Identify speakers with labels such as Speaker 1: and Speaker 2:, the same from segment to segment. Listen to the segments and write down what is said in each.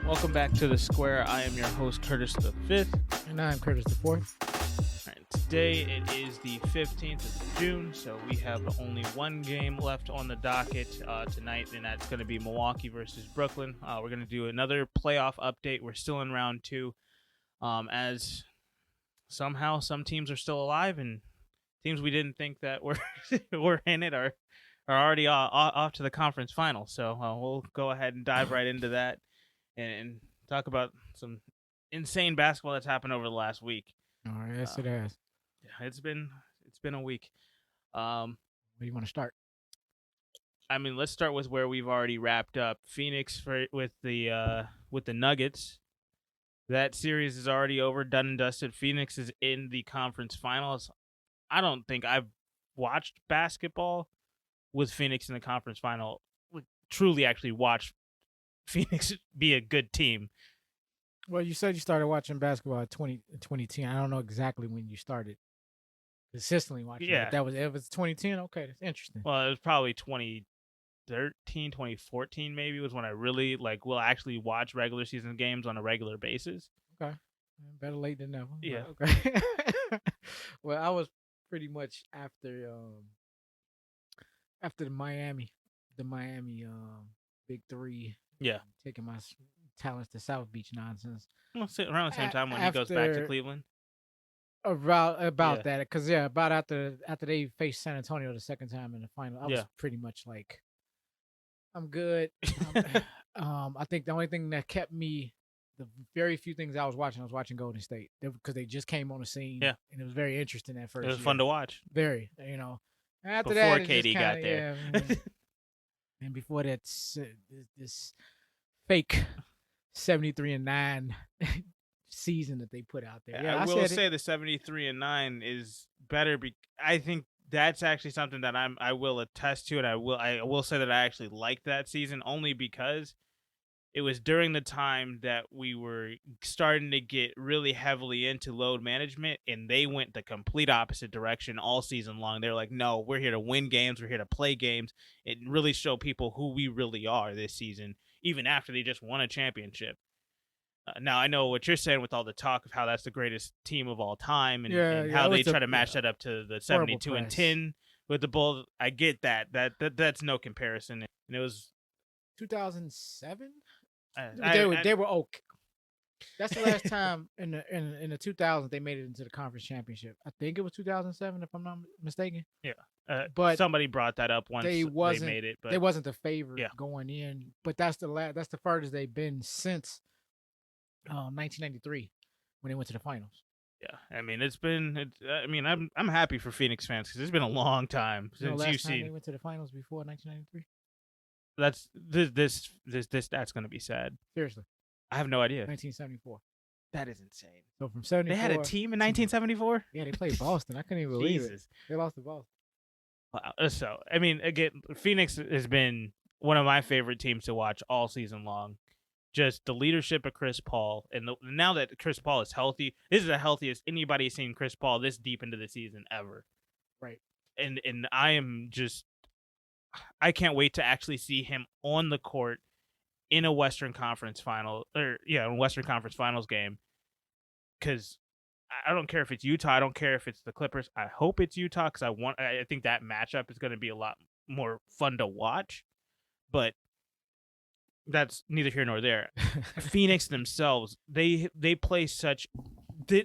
Speaker 1: Welcome back to the Square. I am your host, Curtis the Fifth.
Speaker 2: And I'm Curtis the Fourth.
Speaker 1: And today it is the 15th of June, so we have only one game left on the docket tonight, and that's going to be Milwaukee versus Brooklyn. We're going to do another playoff update. We're still in round two, as somehow some teams are still alive, and teams we didn't think that were in it are already off to the conference final. So we'll go ahead and dive right into that and talk about some insane basketball that's happened over the last week.
Speaker 2: All right, yes, it has.
Speaker 1: Yeah, it's been a week.
Speaker 2: Where do you want to start?
Speaker 1: I mean, let's start with where we've already wrapped up. Phoenix with the Nuggets. That series is already over, done and dusted. Phoenix is in the conference finals. I don't think I've watched basketball with Phoenix in the conference final. Truly, actually watched Phoenix be a good team.
Speaker 2: Well, you said you started watching basketball at 2010. I don't know exactly when you started consistently watching.
Speaker 1: Yeah.
Speaker 2: It was 2010. Okay, that's interesting.
Speaker 1: Well, it was probably 2013, 2014 maybe was when I really will actually watch regular season games on a regular basis.
Speaker 2: Okay. Better late than never.
Speaker 1: Yeah.
Speaker 2: Okay. Well, I was pretty much after the Miami Big Three.
Speaker 1: Yeah.
Speaker 2: Taking my talents to South Beach nonsense.
Speaker 1: Well, around the same time when he goes back to Cleveland.
Speaker 2: About that, because about after they faced San Antonio the second time in the final, I was pretty much like, I'm good. I think the only thing that kept me, the very few things I was watching Golden State because they just came on the scene.
Speaker 1: Yeah,
Speaker 2: and it was very interesting at first.
Speaker 1: It was fun to watch.
Speaker 2: Very, After
Speaker 1: before
Speaker 2: that,
Speaker 1: KD got there,
Speaker 2: and before that, this fake 73-9 season that they put out there.
Speaker 1: Yeah, I will say the 73-9 is better. I think that's actually something that I will attest to, and I will say that I actually liked that season only because it was during the time that we were starting to get really heavily into load management, and they went the complete opposite direction all season long. They're like, no, we're here to win games. We're here to play games and really show people who we really are this season, even after they just won a championship. Now, I know what you're saying with all the talk of how that's the greatest team of all time and how they try to match that up to the 72-10 with the Bulls. I get that. That's no comparison. And it was
Speaker 2: 2007.
Speaker 1: They
Speaker 2: were okay. That's the last time in the 2000s they made it into the conference championship. I think it was 2007, if I'm not mistaken.
Speaker 1: Yeah,
Speaker 2: but
Speaker 1: somebody brought that up once they made it. But
Speaker 2: they wasn't the favorite going in. But that's the furthest they've been since 1993 when they went to the finals.
Speaker 1: Yeah, I mean I'm happy for Phoenix fans because it's been a long time since you've seen
Speaker 2: they went to the finals before 1993.
Speaker 1: That's that's going to be sad.
Speaker 2: Seriously.
Speaker 1: I have no idea.
Speaker 2: 1974.
Speaker 1: That is insane.
Speaker 2: So from 74.
Speaker 1: They had a team in 1974?
Speaker 2: Yeah, they played Boston. I couldn't even believe it. They lost to Boston.
Speaker 1: Wow. So, I mean, again, Phoenix has been one of my favorite teams to watch all season long. Just the leadership of Chris Paul. And now that Chris Paul is healthy, this is the healthiest anybody's seen Chris Paul this deep into the season ever.
Speaker 2: Right.
Speaker 1: And I can't wait to actually see him on the court in a Western Conference final, Western Conference Finals game. Because I don't care if it's Utah, I don't care if it's the Clippers. I hope it's Utah because I think that matchup is going to be a lot more fun to watch. But that's neither here nor there. Phoenix themselves, they play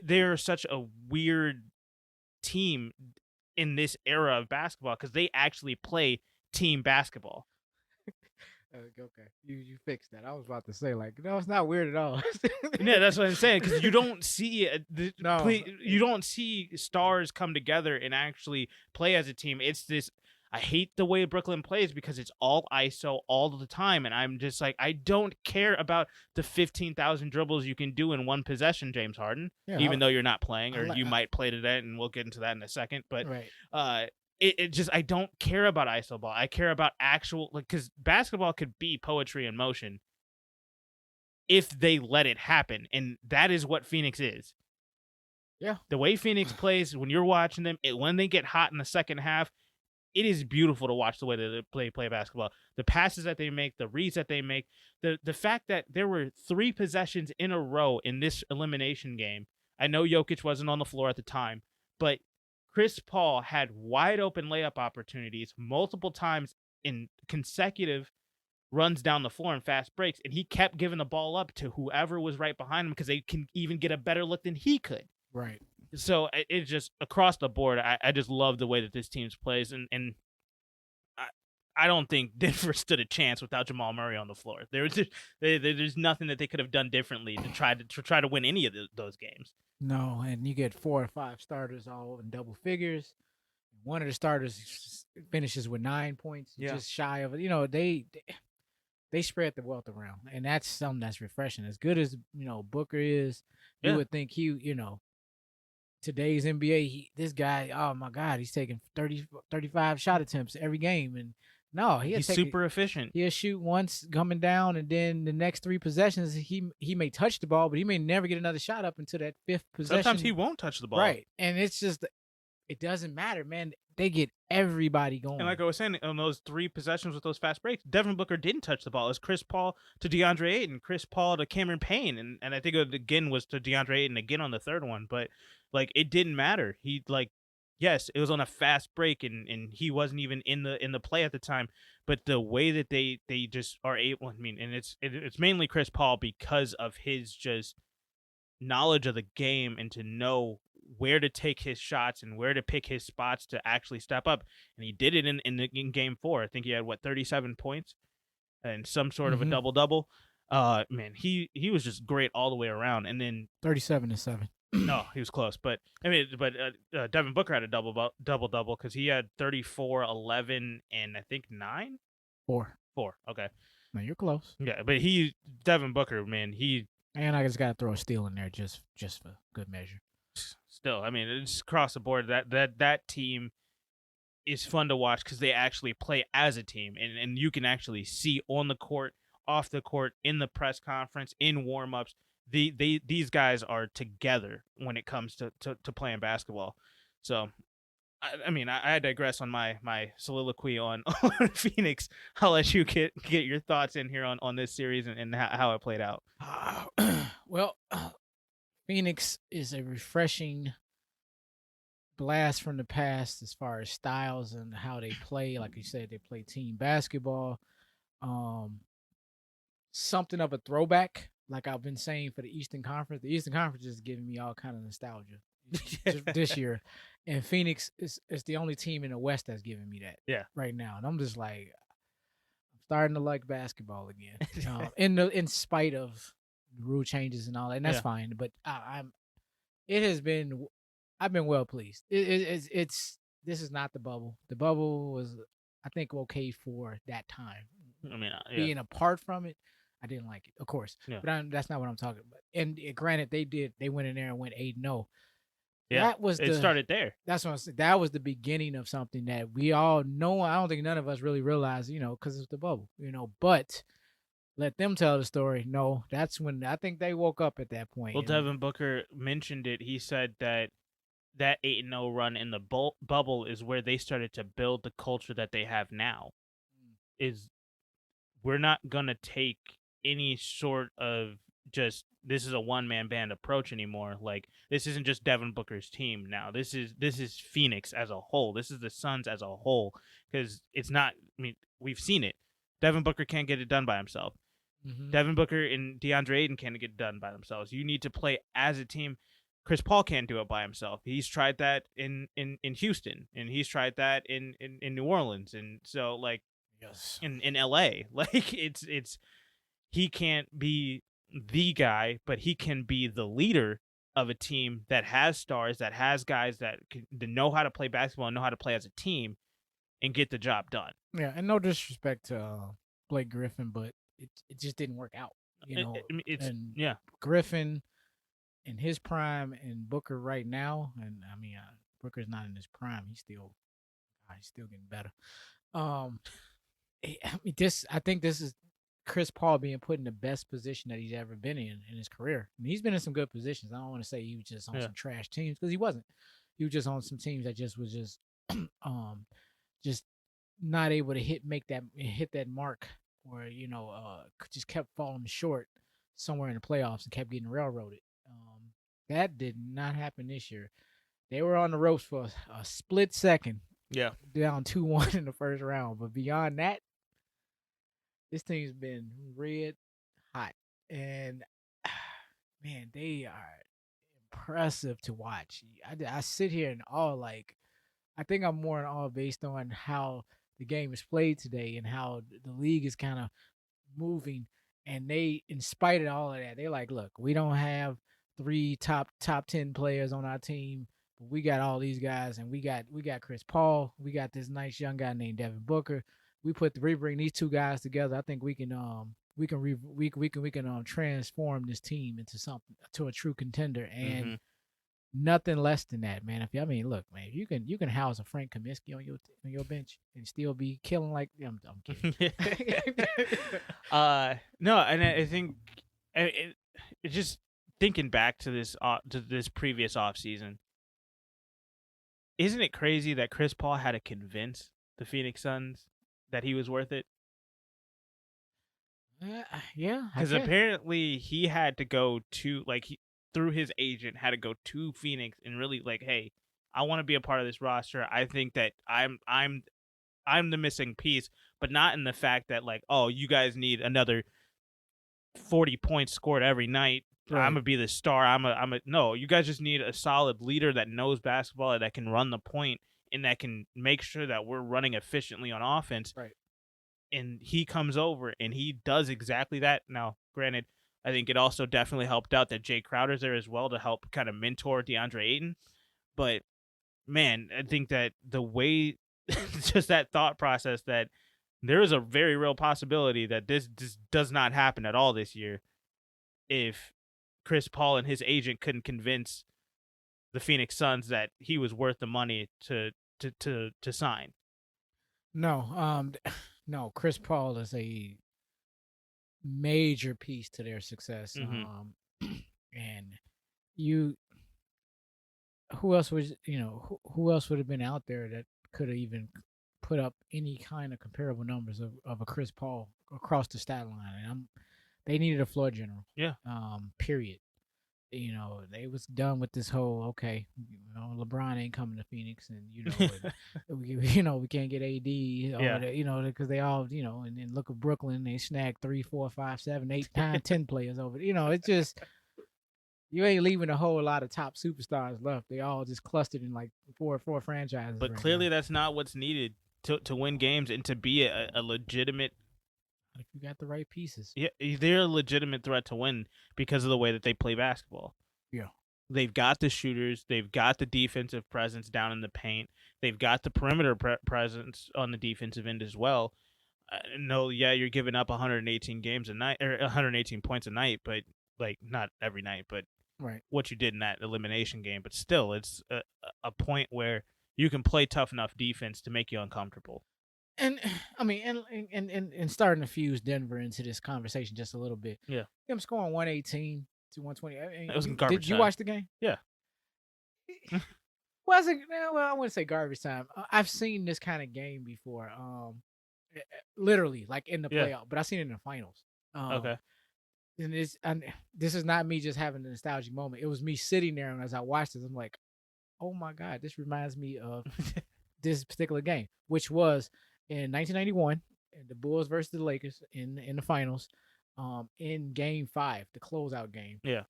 Speaker 1: they're such a weird team in this era of basketball because they actually play team baskyball.
Speaker 2: Okay, you fixed that. I was about to say it's not weird at all.
Speaker 1: Yeah, that's what I'm saying because you don't see you don't see stars come together and actually play as a team. It's this. I hate the way Brooklyn plays because it's all ISO all the time, and I'm just like, I don't care about the 15,000 dribbles you can do in one possession, James Harden. Even though you're not playing, or you might play today, and we'll get into that in a second. But it just, I don't care about ISO ball. I care about actual, because basketball could be poetry in motion if they let it happen, and that is what Phoenix is.
Speaker 2: Yeah.
Speaker 1: The way Phoenix plays, when you're watching them, when they get hot in the second half, it is beautiful to watch the way that they play basketball. The passes that they make, the reads that they make, the fact that there were 3 possessions in a row in this elimination game. I know Jokic wasn't on the floor at the time, but Chris Paul had wide open layup opportunities multiple times in consecutive runs down the floor in fast breaks, and he kept giving the ball up to whoever was right behind him because they can even get a better look than he could.
Speaker 2: Right.
Speaker 1: So it's just across the board. I just love the way that this team plays, and I don't think Denver stood a chance without Jamal Murray on the floor. There's nothing that they could have done differently to try to win any of those games.
Speaker 2: No, and you get 4 or 5 starters all in double figures. One of the starters finishes with 9 points, just shy of it. They spread the wealth around, and that's something that's refreshing. As good as Booker is, you would think today's NBA, this guy, oh my God, he's taking 30, 35 shot attempts every game, and no,
Speaker 1: he's super efficient.
Speaker 2: He'll shoot once coming down, and then the next 3 possessions, he may touch the ball, but he may never get another shot up until that 5th possession.
Speaker 1: Sometimes he won't touch the ball,
Speaker 2: right? And it's just, it doesn't matter, man. They get everybody going.
Speaker 1: And like I was saying, on those 3 possessions with those fast breaks, Devin Booker didn't touch the ball. It was Chris Paul to DeAndre Ayton, Chris Paul to Cameron Payne, and I think it again was to DeAndre Ayton again on the 3rd one. But like, it didn't matter. He yes, it was on a fast break, and he wasn't even in the play at the time. But the way that they just are able, I mean, and it's mainly Chris Paul because of his just knowledge of the game and to know where to take his shots and where to pick his spots to actually step up. And he did it in game 4. I think he had 37 points and some sort of a double. Man, he was just great all the way around. And then
Speaker 2: 37-7.
Speaker 1: No, he was close, but I mean, Devin Booker had a double because he had 34, 11, and I think 9.
Speaker 2: 4.
Speaker 1: Okay.
Speaker 2: No, you're close.
Speaker 1: Yeah, but Devin Booker, man,
Speaker 2: and I just got to throw a steal in there just for good measure.
Speaker 1: Still, I mean, it's across the board. That team is fun to watch because they actually play as a team, and you can actually see on the court, off the court, in the press conference, in warm-ups. These guys are together when it comes to playing basketball. So, I mean, I digress on my soliloquy on Phoenix. I'll let you get your thoughts in here on this series and how it played out.
Speaker 2: Well, Phoenix is a refreshing blast from the past as far as styles and how they play. Like you said, they play team basketball. Something of a throwback. Like I've been saying for the Eastern Conference is giving me all kind of nostalgia this year, and Phoenix is the only team in the West that's giving me that right now, and I'm just like, I'm starting to like basketball again, in spite of rule changes and all that, and that's fine. But I've been well pleased. It's this is not the bubble. The bubble was, I think, okay for that time.
Speaker 1: I mean,
Speaker 2: being apart from it, I didn't like it, of course. But that's not what I'm talking about. And granted, they went in there and went 8-0.
Speaker 1: Yeah, it started there.
Speaker 2: That's what I'm saying. That was the beginning of something that we all know. I don't think none of us really realized, because it's the bubble, But let them tell the story. No, that's when I think they woke up at that point.
Speaker 1: Well, Devin Booker mentioned it. He said that 8-0 run in the bubble is where they started to build the culture that they have now. We're not gonna take any sort of just this is a one-man band approach anymore. Like, this isn't just Devin Booker's team now. This is Phoenix as a whole. This is the Suns as a whole, because it's not. I mean, we've seen it. Devin Booker can't get it done by himself. Devin Booker and DeAndre Ayton can't get it done by themselves. You need to play as a team. Chris Paul can't do it by himself. He's tried that in Houston, and he's tried that in New Orleans, and so like in LA. Like it's he can't be the guy, but he can be the leader of a team that has stars, that has guys that know how to play basketball and know how to play as a team and get the job done.
Speaker 2: Yeah, and no disrespect to Blake Griffin, but it just didn't work out. Griffin in his prime and Booker right now, and I mean Booker's not in his prime. He's still getting better. I think this is Chris Paul being put in the best position that he's ever been in his career. I mean, he's been in some good positions. I don't want to say he was just on some trash teams, because he wasn't. He was just on some teams that just was just just not able to hit that mark, or just kept falling short somewhere in the playoffs and kept getting railroaded. That did not happen this year. They were on the ropes for a split second, down 2-1 in the first round, but beyond that, this team's been red hot, and man, they are impressive to watch. I sit here in awe. Like, I think I'm more in awe based on how the game is played today and how the league is kind of moving. And they, in spite of all of that, they're like, look, we don't have 3 top 10 players on our team, but we got all these guys, and we got Chris Paul, we got this nice young guy named Devin Booker. We bring these 2 guys together. I think we can transform this team into something, to a true contender, and nothing less than that, man. Look, man, you can house a Frank Kaminsky on your bench and still be killing like I'm kidding.
Speaker 1: No, and I think it just thinking back to this previous offseason, isn't it crazy that Chris Paul had to convince the Phoenix Suns that he was worth it?
Speaker 2: Yeah,
Speaker 1: because apparently he had to go to through his agent, had to go to Phoenix and really hey, I want to be a part of this roster. I think that I'm the missing piece, but not in the fact that oh, you guys need another 40 points scored every night. Right. I'm gonna be the star. No, you guys just need a solid leader that knows basketball and that can run the point and that can make sure that we're running efficiently on offense.
Speaker 2: Right.
Speaker 1: And he comes over and he does exactly that. Now, granted, I think it also definitely helped out that Jay Crowder's there as well to help kind of mentor DeAndre Ayton. But man, I think that the way, just that thought process, that there is a very real possibility that this does not happen at all this year if Chris Paul and his agent couldn't convince the Phoenix Suns that he was worth the money to sign.
Speaker 2: No, no, Chris Paul is a major piece to their success. And who else was, who else would have been out there that could have even put up any kind of comparable numbers of a Chris Paul across the stat line? And they needed a floor general.
Speaker 1: Yeah.
Speaker 2: Period. They was done with this whole, okay, LeBron ain't coming to Phoenix, and we can't get AD, because they all, and then look at Brooklyn, they snagged 3, 4, 5, 7, 8, 9, 10 players over. It's just, you ain't leaving a whole lot of top superstars left. They all just clustered in like four franchises.
Speaker 1: But right clearly, that's not what's needed to win games and to be a legitimate.
Speaker 2: If you got the right pieces.
Speaker 1: Yeah, they're a legitimate threat to win because of the way that they play basketball.
Speaker 2: Yeah.
Speaker 1: They've got the shooters. They've got the defensive presence down in the paint. They've got the perimeter presence on the defensive end as well. No, yeah, you're giving up 118 games a night, or 118 points a night, but not every night, but
Speaker 2: right,
Speaker 1: what you did in that elimination game. But still, it's a point where you can play tough enough defense to make you uncomfortable.
Speaker 2: And and starting to fuse Denver into this conversation just a little bit.
Speaker 1: Yeah,
Speaker 2: I'm scoring 118 to 120.
Speaker 1: It was garbage.
Speaker 2: Did you watch the game?
Speaker 1: Yeah.
Speaker 2: Wasn't well. I wouldn't say garbage time. I've seen this kind of game before. Literally like in the playoff, but I've seen it in the finals.
Speaker 1: Okay.
Speaker 2: And this is not me just having a nostalgic moment. It was me sitting there, and as I watched this, I'm like, oh my God, this reminds me of this particular game, which was in 1991, the Bulls versus the Lakers in the finals, in Game 5, the closeout game.
Speaker 1: Yeah.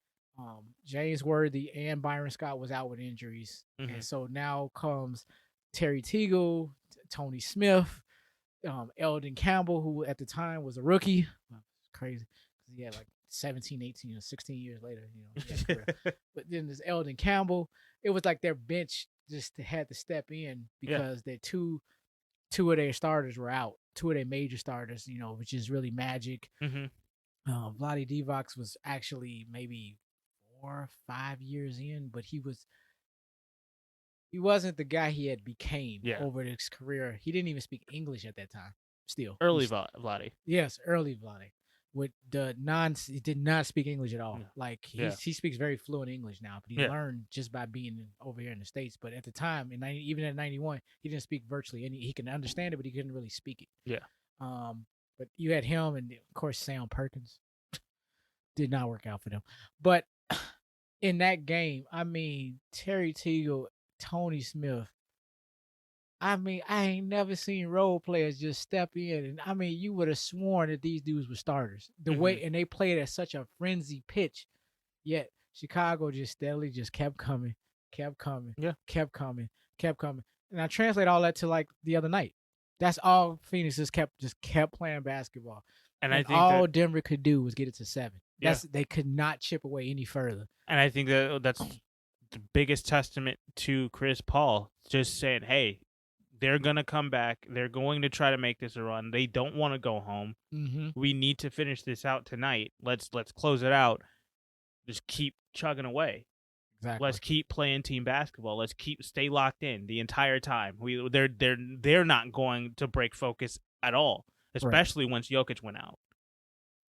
Speaker 2: James Worthy and Byron Scott was out with injuries, and so now comes Terry Teagle, Tony Smith, Eldon Campbell, who at the time was a rookie. Crazy, because he had like 17, 18, or 16 years later, but then there's Eldon Campbell. It was like their bench just had to step in because their two of their starters were out. 2 of their major starters, which is really Magic. Vlade Divac was actually maybe 4 or 5 years in, but he wasn't the guy he had became over his career. He didn't even speak English at that time. Still,
Speaker 1: early Vlade.
Speaker 2: Yes, early Vlade. with the he did not speak English at all.
Speaker 1: Yeah.
Speaker 2: Like
Speaker 1: Yeah.
Speaker 2: he speaks very fluent English now, but he learned just by being over here in the States. But at the time, even at 91, he didn't speak virtually, and he can understand it, but he couldn't really speak it.
Speaker 1: Yeah.
Speaker 2: But you had him, and of course Sam Perkins. Did not work out for them. But in that game, I mean, Terry Teagle, Tony Smith. I mean, I ain't never seen role players just step in, and I mean, you would have sworn that these dudes were starters. The way, and they played at such a frenzy pitch, yet Chicago just steadily just kept coming, kept coming, kept coming, kept coming. And I translate all that to like the other night. That's all Phoenix just kept playing basketball. And I think all Denver could do was get it to 7. They could not chip away any further.
Speaker 1: And I think that's the biggest testament to Chris Paul, just saying, hey, they're going to come back. They're going to try to make this a run. They don't want to go home.
Speaker 2: Mm-hmm.
Speaker 1: We need to finish this out tonight. Let's close it out. Just keep chugging away.
Speaker 2: Exactly.
Speaker 1: Let's keep playing team basketball. Let's stay locked in the entire time. They're not going to break focus at all, especially once Jokic went out.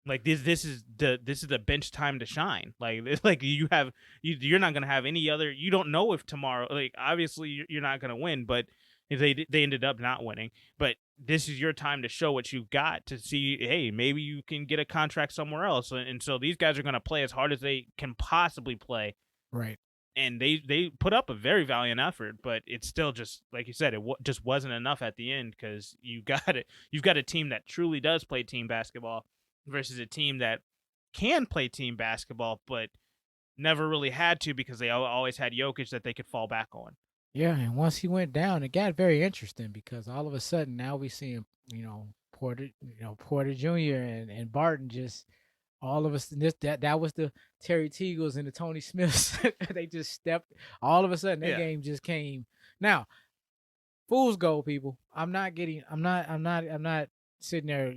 Speaker 1: Like this is the bench time to shine. Like you're not gonna have any other. You don't know if tomorrow. Like obviously you're not gonna win, but they ended up not winning. But this is your time to show what you've got, to see, hey, maybe you can get a contract somewhere else. And so these guys are gonna play as hard as they can possibly play.
Speaker 2: Right.
Speaker 1: And they put up a very valiant effort, but it's still just like you said, it just wasn't enough at the end, because you've got a team that truly does play team basketball versus a team that can play team basketball but never really had to, because they always had Jokic that they could fall back on.
Speaker 2: Yeah, and once he went down, it got very interesting, because all of a sudden now we see him, Porter Jr. and Barton just all of us. That was the Terry Teagles and the Tony Smiths. They just stepped. All of a sudden, that game just came. Now, fool's gold, people. I'm not sitting there,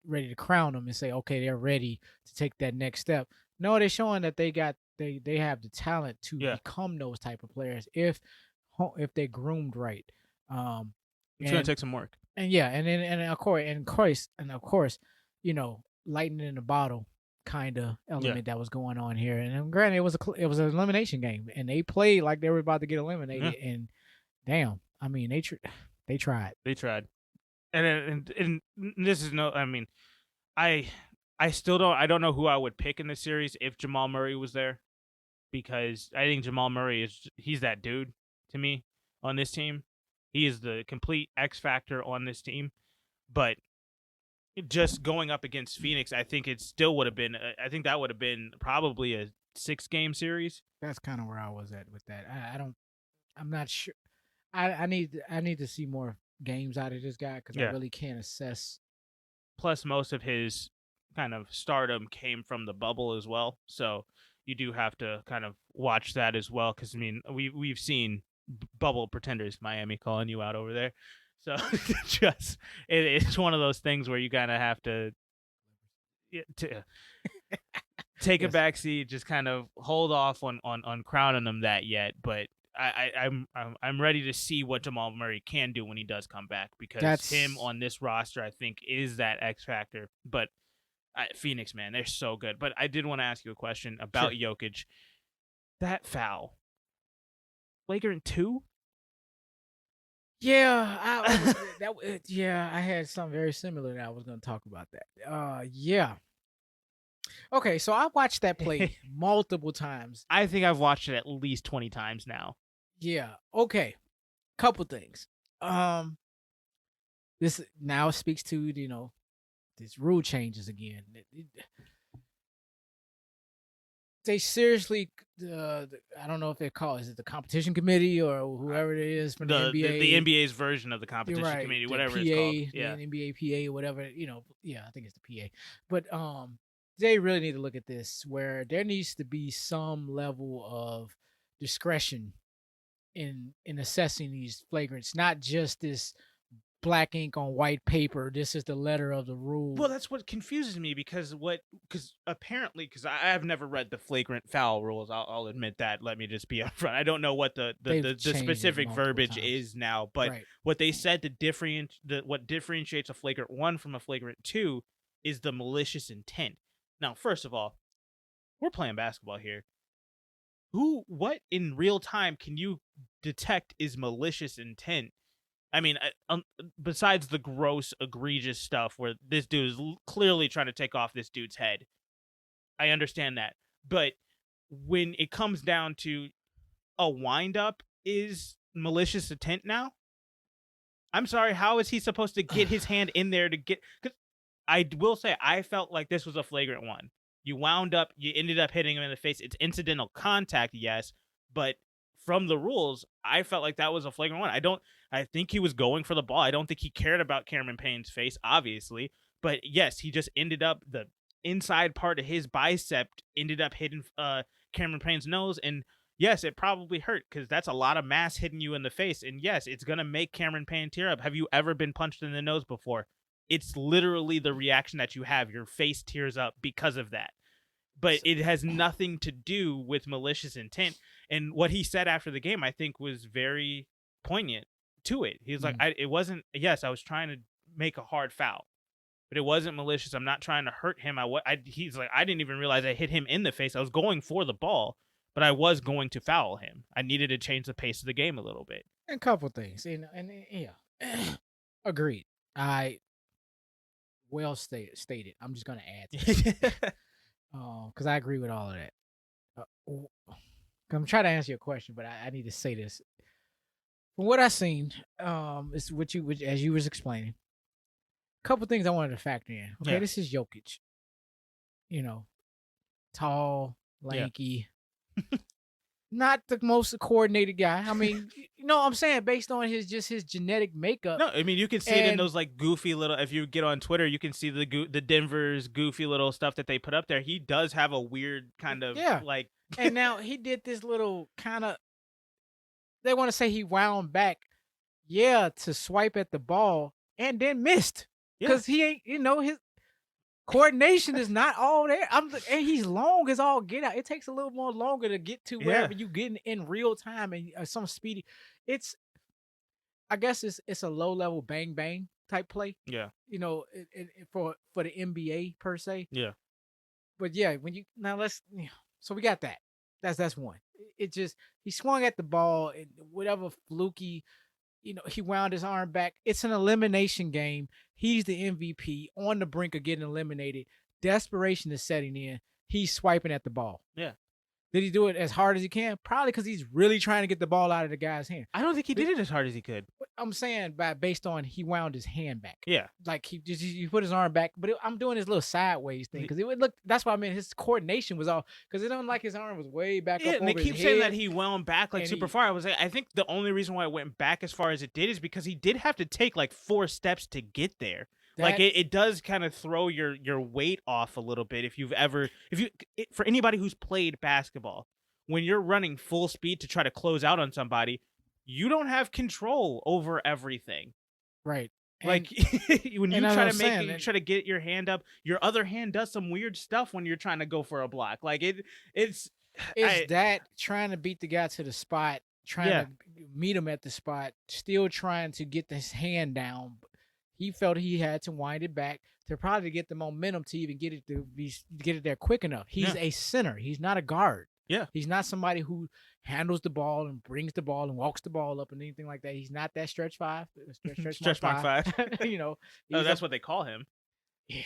Speaker 2: ready to crown them and say, okay, they're ready to take that next step. No, they're showing that they have the talent to become those type of players if they're groomed right.
Speaker 1: It's gonna take some work.
Speaker 2: And of course, lightning in the bottle kind of element that was going on here. And granted, it was an elimination game, and they played like they were about to get eliminated. And damn, I mean, they tried.
Speaker 1: They tried. And this is no. I mean, I still don't know who I would pick in this series if Jamal Murray was there, because I think Jamal Murray he's that dude to me on this team. He is the complete X factor on this team. But just going up against Phoenix, I think it still would have been. I think that would have been probably a 6-game series.
Speaker 2: That's kind of where I was at with that. I'm not sure. I need to see more games out of this guy, because I really can't assess.
Speaker 1: Plus, most of his kind of stardom came from the bubble as well, so you do have to kind of watch that as well. Because I mean, we've seen bubble pretenders, Miami, calling you out over there. So it's one of those things where you kind of have to take a backseat, just kind of hold off on crowning them that yet. But I'm ready to see what Jamal Murray can do when he does come back, because him on this roster, I think, is that X factor. But Phoenix, man, they're so good. But I did want to ask you a question about Jokic. That foul, flagrant 2.
Speaker 2: Yeah, I had something very similar that I was going to talk about that. Yeah. Okay, so I watched that play multiple times.
Speaker 1: I think I've watched it at least 20 times now.
Speaker 2: Yeah. Okay. Couple things. This now speaks to, these rule changes again. They seriously, I don't know if they call it the competition committee or whoever it is from the NBA.
Speaker 1: The NBA's version of the competition committee, whatever it's called. Yeah.
Speaker 2: The NBA PA, whatever, I think it's the PA. But they really need to look at this, where there needs to be some level of discretion in assessing these flagrants, not just this black ink on white paper. This is the letter of the rule.
Speaker 1: Well, that's what confuses me, because apparently I have never read the flagrant foul rules. I'll admit that. Let me just be upfront. I don't know what the specific verbiage is now, but what they said what differentiates a flagrant 1 from a flagrant 2 is the malicious intent. Now, first of all, we're playing basketball here. What in real time can you detect is malicious intent? I mean, besides the gross, egregious stuff where this dude is clearly trying to take off this dude's head, I understand that. But when it comes down to a wind-up is malicious intent now, I'm sorry, how is he supposed to get his hand in there to get... 'Cause I will say, I felt like this was a flagrant one. You wound up, you ended up hitting him in the face. It's incidental contact, yes, but from the rules, I felt like that was a flagrant one. I think he was going for the ball. I don't think he cared about Cameron Payne's face, obviously, but yes, he just ended up, the inside part of his bicep ended up hitting Cameron Payne's nose, and yes, it probably hurt because that's a lot of mass hitting you in the face, and yes, it's going to make Cameron Payne tear up. Have you ever been punched in the nose before? It's literally the reaction that you have. Your face tears up because of that. But it has nothing to do with malicious intent. And what he said after the game, I think, was very poignant to it. He was like, it wasn't, yes, I was trying to make a hard foul, but it wasn't malicious. I'm not trying to hurt him. He's like, I didn't even realize I hit him in the face. I was going for the ball, but I was going to foul him. I needed to change the pace of the game a little bit.
Speaker 2: A couple things. And yeah, agreed. Well stated. I'm just going to add to that. Because I agree with all of that. I'm trying to answer your question, but I need to say this. From what I've seen, is which as you was explaining, a couple things I wanted to factor in. Okay, yeah. This is Jokic. Tall, lanky, not the most coordinated guy. I mean, I'm saying based on his genetic makeup.
Speaker 1: No, I mean, you can see it in those like goofy little, if you get on Twitter, you can see the Denver's goofy little stuff that they put up there. He does have a weird kind of like.
Speaker 2: And now he did this little kind of, they want to say he wound back, to swipe at the ball and then missed. Because he ain't, his coordination is not all there. And he's long as all get out. It takes a little more longer to get to wherever you get in real time and some speedy. I guess it's a low level bang bang type play.
Speaker 1: Yeah.
Speaker 2: For the NBA per se.
Speaker 1: Yeah.
Speaker 2: But yeah, so we got that. That's one. It just, he swung at the ball and whatever fluky. He wound his arm back. It's an elimination game. He's the MVP on the brink of getting eliminated. Desperation is setting in. He's swiping at the ball.
Speaker 1: Yeah.
Speaker 2: Did he do it as hard as he can? Probably because he's really trying to get the ball out of the guy's hand.
Speaker 1: I don't think he did it as hard as he could.
Speaker 2: I'm saying based on he wound his hand back.
Speaker 1: Yeah.
Speaker 2: Like he put his arm back, but I'm doing this little sideways thing because it would look. That's why I mean his coordination was all because it don't like his arm was way back up.
Speaker 1: And they keep saying that he wound back like super far. I think the only reason why it went back as far as it did is because he did have to take like 4 steps to get there. Like it does kind of throw your weight off a little bit for anybody who's played basketball. When you're running full speed to try to close out on somebody, you don't have control over everything.
Speaker 2: Right.
Speaker 1: Like when you try to you try to get your hand up, your other hand does some weird stuff when you're trying to go for a block. Like it's
Speaker 2: that trying to beat the guy to the spot, trying to meet him at the spot, still trying to get his hand down. He felt he had to wind it back to probably get the momentum to even get it there quick enough. He's a center. He's not a guard.
Speaker 1: Yeah.
Speaker 2: He's not somebody who handles the ball and brings the ball and walks the ball up and anything like that. He's not that stretch five.
Speaker 1: Stretch mark five. That's what they call him.
Speaker 2: Yeah.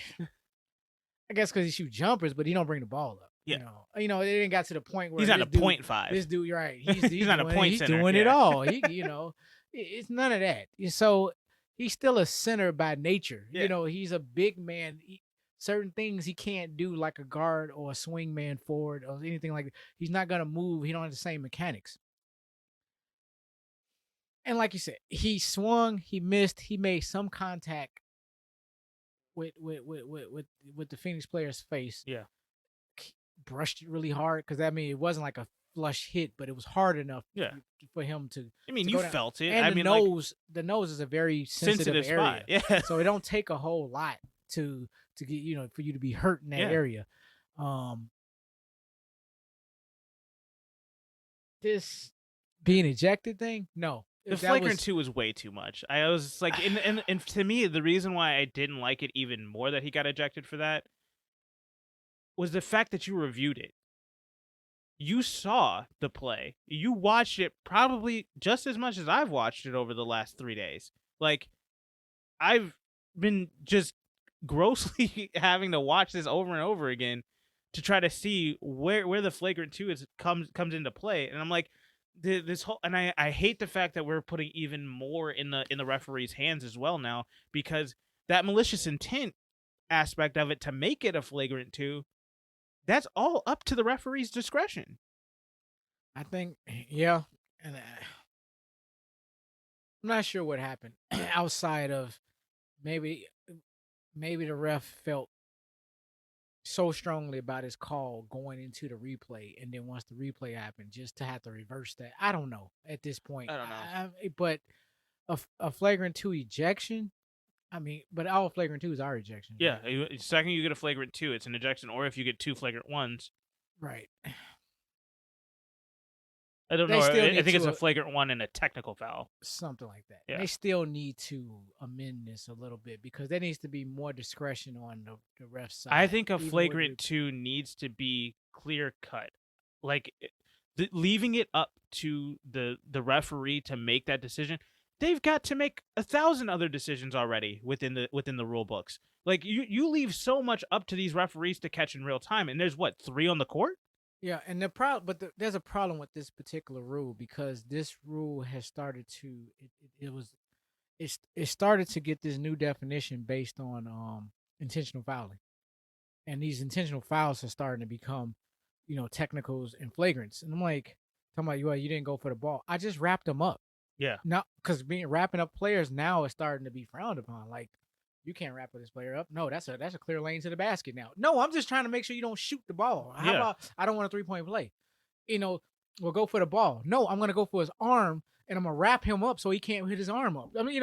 Speaker 2: I guess because he shoots jumpers, but he don't bring the ball up.
Speaker 1: Yeah.
Speaker 2: It didn't got to the point where
Speaker 1: he's not a 0.5.
Speaker 2: This dude, you're right. He's
Speaker 1: not a point
Speaker 2: he's
Speaker 1: center.
Speaker 2: Doing it all. It's none of that. So he's still a center by nature.
Speaker 1: Yeah.
Speaker 2: He's a big man. Certain things he can't do like a guard or a swing man forward or anything like that. He's not going to move. He don't have the same mechanics. And like you said, he swung, he missed, he made some contact with the Phoenix player's face.
Speaker 1: Yeah.
Speaker 2: Brushed it really hard because it wasn't like a flush hit, but it was hard enough for him to.
Speaker 1: I mean, you felt it.
Speaker 2: And the nose is a very sensitive area.
Speaker 1: Spot. Yeah.
Speaker 2: So it don't take a whole lot to get for you to be hurt in that area. This being ejected thing, no,
Speaker 1: The flagrant 2 was way too much. I was like, and to me, the reason why I didn't like it even more that he got ejected for that was the fact that you reviewed it. You saw the play. You watched it probably just as much as I've watched it over the last 3 days. Like, I've been just grossly having to watch this over and over again to try to see where the flagrant 2 comes into play. And I'm like, this whole, and I hate the fact that we're putting even more in the referee's hands as well now, because that malicious intent aspect of it to make it a flagrant 2, that's all up to the referee's discretion.
Speaker 2: I think, yeah, and I'm not sure what happened outside of maybe the ref felt so strongly about his call going into the replay, and then once the replay happened, just to have to reverse that. I don't know at this point.
Speaker 1: I don't know.
Speaker 2: But a flagrant 2 ejection. I mean, but all flagrant 2s are ejections.
Speaker 1: Yeah, right? Second you get a flagrant 2, it's an ejection, or if you get 2 flagrant 1s.
Speaker 2: Right.
Speaker 1: I don't know. I think it's a flagrant 1 and a technical foul.
Speaker 2: Something like that.
Speaker 1: Yeah.
Speaker 2: They still need to amend this a little bit, because there needs to be more discretion on the ref side.
Speaker 1: I think a flagrant 2 needs to be clear cut. Like, leaving it up to the referee to make that decision. They've got to make 1,000 other decisions already within the rule books. Like, you leave so much up to these referees to catch in real time, and there's 3 on the court?
Speaker 2: Yeah, and there's a problem with this particular rule, because this rule has started to it started to get this new definition based on intentional fouling, and these intentional fouls are starting to become, technicals and flagrants. And I'm like, talking about you didn't go for the ball. I just wrapped them up.
Speaker 1: Yeah.
Speaker 2: Now, because wrapping up players now is starting to be frowned upon. Like, you can't wrap this player up. No, that's a clear lane to the basket now. No, I'm just trying to make sure you don't shoot the ball. How about, I don't want a 3-point play? We'll go for the ball. No, I'm going to go for his arm, and I'm going to wrap him up so he can't hit his arm up. I mean,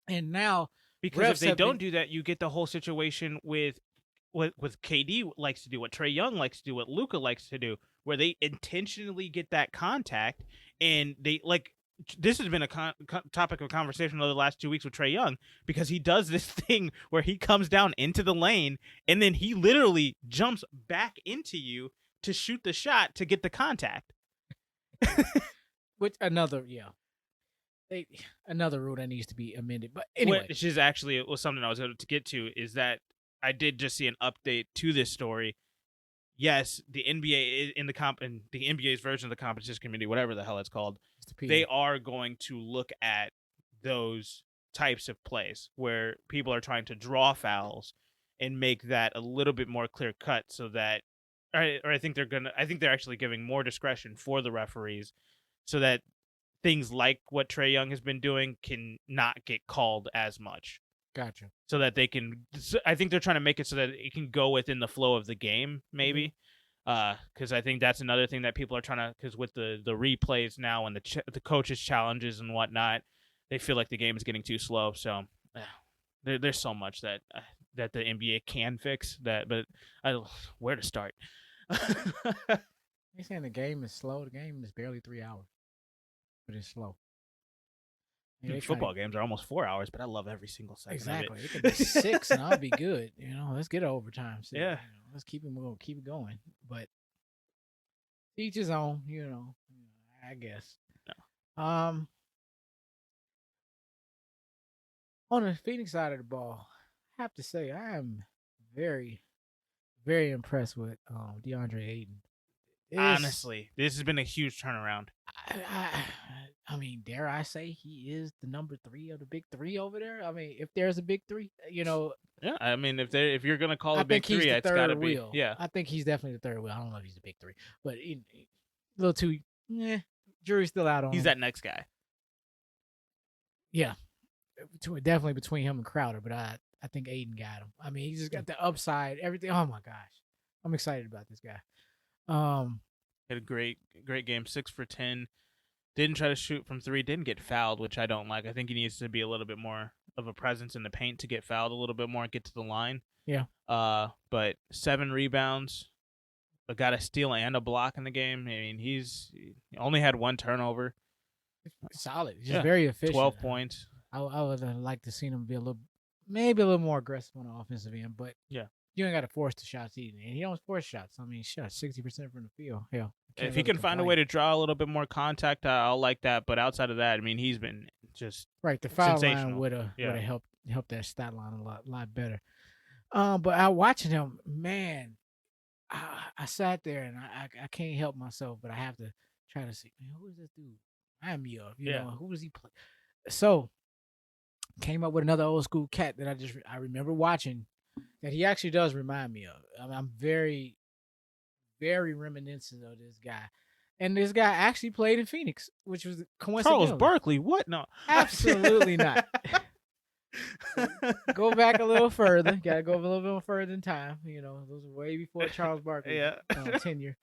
Speaker 2: and now,
Speaker 1: because if they don't do that, you get the whole situation with KD likes to do, what Trae Young likes to do, what Luka likes to do, where they intentionally get that contact, and they like. This has been a topic of conversation over the last 2 weeks with Trae Young, because he does this thing where he comes down into the lane and then he literally jumps back into you to shoot the shot to get the contact.
Speaker 2: Which another rule that needs to be amended. But anyway,
Speaker 1: which is actually was something I was going to get to, is that I did just see an update to this story. Yes, the NBA in the NBA's version of the competition committee, whatever the hell it's called, they are going to look at those types of plays where people are trying to draw fouls and make that a little bit more clear cut, so that, I think they're actually giving more discretion for the referees, so that things like what Trae Young has been doing can not get called as much.
Speaker 2: Gotcha.
Speaker 1: So that they can, I think they're trying to make it so that it can go within the flow of the game, maybe. Because I think that's another thing that people are trying to, because with the replays now and the coaches' challenges and whatnot, they feel like the game is getting too slow. So there's so much that the NBA can fix that, but where to start?
Speaker 2: You're saying the game is slow? The game is barely 3 hours, but it's slow.
Speaker 1: Football games are almost 4 hours, but I love every single second
Speaker 2: exactly.
Speaker 1: of it.
Speaker 2: It could be 6 and I'll be good. Let's get overtime. So,
Speaker 1: yeah.
Speaker 2: Let's keep it going. But each his own, I guess.
Speaker 1: No.
Speaker 2: On the Phoenix side of the ball, I have to say I am very, very impressed with DeAndre Ayton.
Speaker 1: Honestly, this has been a huge turnaround.
Speaker 2: I mean, dare I say he is the number 3 of the big 3 over there? I mean, if there's a big 3,
Speaker 1: Yeah, I mean, if you're gonna call a big 3, it's gotta be. Yeah,
Speaker 2: I think he's definitely the 3rd wheel. I don't know if he's a big 3, but a little too. Jury's still out on.
Speaker 1: He's that next guy.
Speaker 2: Yeah, definitely between him and Crowder, but I think Ayton got him. I mean, he just got the upside, everything. Oh my gosh, I'm excited about this guy.
Speaker 1: Had a great game, 6 for 10. Didn't try to shoot from 3. Didn't get fouled, which I don't like. I think he needs to be a little bit more of a presence in the paint to get fouled a little bit more and get to the line.
Speaker 2: Yeah.
Speaker 1: But 7 rebounds, got a steal and a block in the game. I mean, he only had 1 turnover.
Speaker 2: solid, just very efficient.
Speaker 1: 12 points.
Speaker 2: I would like to see him be maybe a little more aggressive on the offensive end, but
Speaker 1: yeah,
Speaker 2: you ain't got to force the shots either. And he don't force shots. I mean, shot 60% from the field. Hell,
Speaker 1: if he can find a way to draw a little bit more contact, I'll like that. But outside of that, I mean, he's been just
Speaker 2: right. The foul line would have helped that stat line a lot better. But I watching him, man, I sat there and I can't help myself, but I have to try to see, man, who is this dude? I'm you know, who does he play? So came up with another old school cat that I remember watching that he actually does remind me of. I mean, I'm very, very reminiscent of this guy. And this guy actually played in Phoenix, which was coincidental.
Speaker 1: Charles Barkley, what? No.
Speaker 2: Absolutely not. Go back a little further. Got to go a little bit further in time. You know, those were way before Charles Barkley tenure.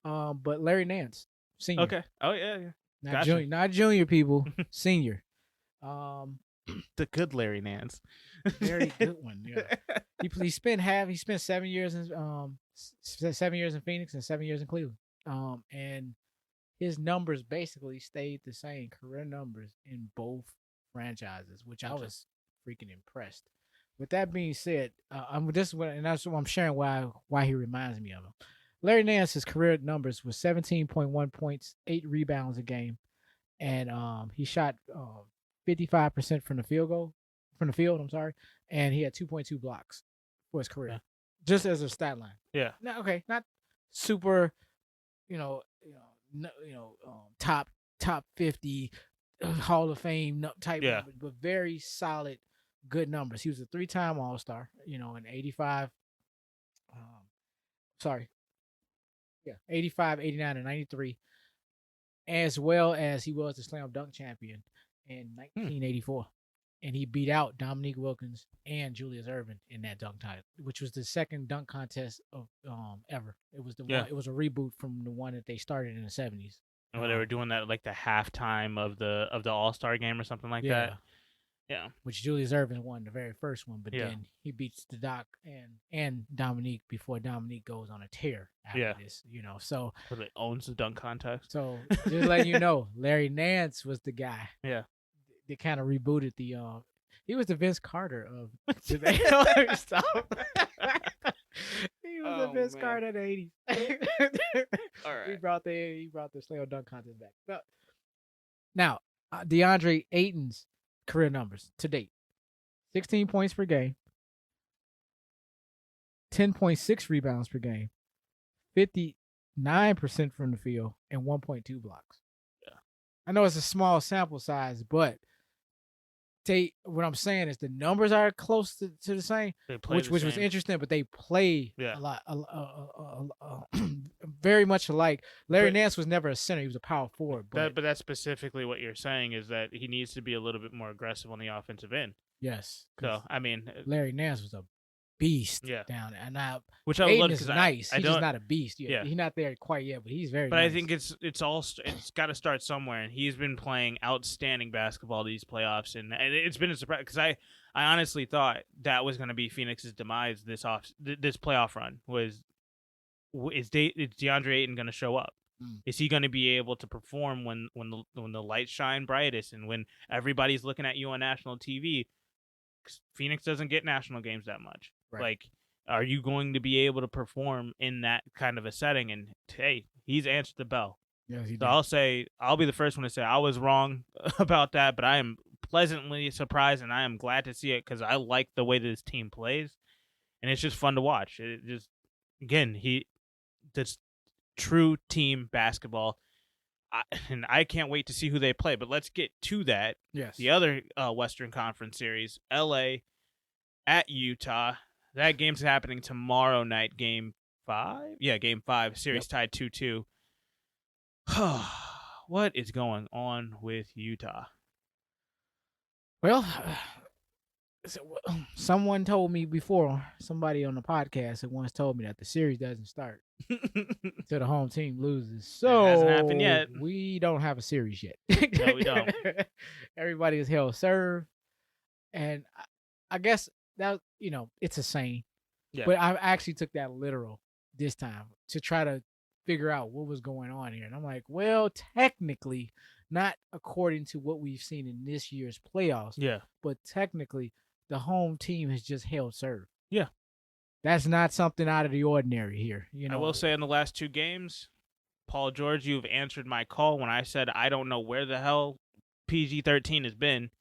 Speaker 2: But Larry Nance, senior.
Speaker 1: Okay. Oh, yeah.
Speaker 2: Not junior people, senior.
Speaker 1: The good Larry Nance.
Speaker 2: Very good one. Yeah. He spent 7 years in 7 years in Phoenix and 7 years in Cleveland. And his numbers basically stayed the same, career numbers in both franchises, which I was freaking impressed. With that being said, that's what I'm sharing why he reminds me of him. Larry Nance's career numbers was 17.1 points, 8 rebounds a game, and he shot 55% from the field. I'm sorry, and he had 2.2 blocks for his career, just as a stat line.
Speaker 1: Yeah.
Speaker 2: Not super, top 50 Hall of Fame type, number, but very solid, good numbers. He was a 3-time All-Star, in 85. 85, 89, and 93, as well as he was the slam dunk champion in 1984. And he beat out Dominique Wilkins and Julius Erving in that dunk title, which was the second dunk contest of ever. It was it was a reboot from the one that they started in the 70s.
Speaker 1: And when they were doing that like the halftime of the All-Star game or something like that. Yeah.
Speaker 2: Which Julius Erving won the very first one, but then he beats the Doc and Dominique before Dominique goes on a tear after this, So
Speaker 1: it owns the dunk contest.
Speaker 2: So just letting you know, Larry Nance was the guy.
Speaker 1: Yeah.
Speaker 2: They kind of rebooted the he was the Vince Carter of today. He was the Vince Carter of the 80s.
Speaker 1: All right.
Speaker 2: He brought the slam dunk contest back. But now, DeAndre Ayton's career numbers to date: 16 points per game, 10.6 rebounds per game, 59% from the field, and 1.2 blocks.
Speaker 1: Yeah.
Speaker 2: I know it's a small sample size, but what I'm saying is the numbers are close to the same, which was interesting, but they play a lot, very much alike. Larry Nance was never a center; he was a power forward.
Speaker 1: But that's specifically what you're saying, is that he needs to be a little bit more aggressive on the offensive end.
Speaker 2: Yes.
Speaker 1: So I mean,
Speaker 2: Larry Nance was a beast down there, and
Speaker 1: which I love
Speaker 2: because nice. He's just not a beast yet. Yeah. He's not there quite yet, but he's very.
Speaker 1: But
Speaker 2: nice.
Speaker 1: I think it's got to start somewhere, and he's been playing outstanding basketball these playoffs, and it's been a surprise because I honestly thought that was going to be Phoenix's demise this playoff run. Is DeAndre Ayton going to show up? Is he going to be able to perform when the lights shine brightest and when everybody's looking at you on national TV? Phoenix doesn't get national games that much. Right. Like, are you going to be able to perform in that kind of a setting? And hey, he's answered the bell.
Speaker 2: Yeah, he did.
Speaker 1: So I'll be the first one to say I was wrong about that, but I am pleasantly surprised, and I am glad to see it because I like the way this team plays, and it's just fun to watch. It just, again, that's true team basketball. And I can't wait to see who they play. But let's get to that.
Speaker 2: Yes.
Speaker 1: The other Western Conference series, LA at Utah. That game's happening tomorrow night, Game 5. Yeah, Game 5. Series tied 2-2. What is going on with Utah?
Speaker 2: Well, someone told me before, somebody on the podcast had once told me that the series doesn't start till the home team loses. So
Speaker 1: it hasn't happened yet.
Speaker 2: We don't have a series yet.
Speaker 1: No, we don't.
Speaker 2: Everybody is held serve. And I guess that, it's a saying. Yeah. But I actually took that literal this time to try to figure out what was going on here. And I'm like, well, technically, not according to what we've seen in this year's playoffs.
Speaker 1: Yeah.
Speaker 2: But technically, the home team has just held serve.
Speaker 1: Yeah.
Speaker 2: That's not something out of the ordinary here.
Speaker 1: I will say in the last 2 games, Paul George, you've answered my call when I said I don't know where the hell PG-13 has been,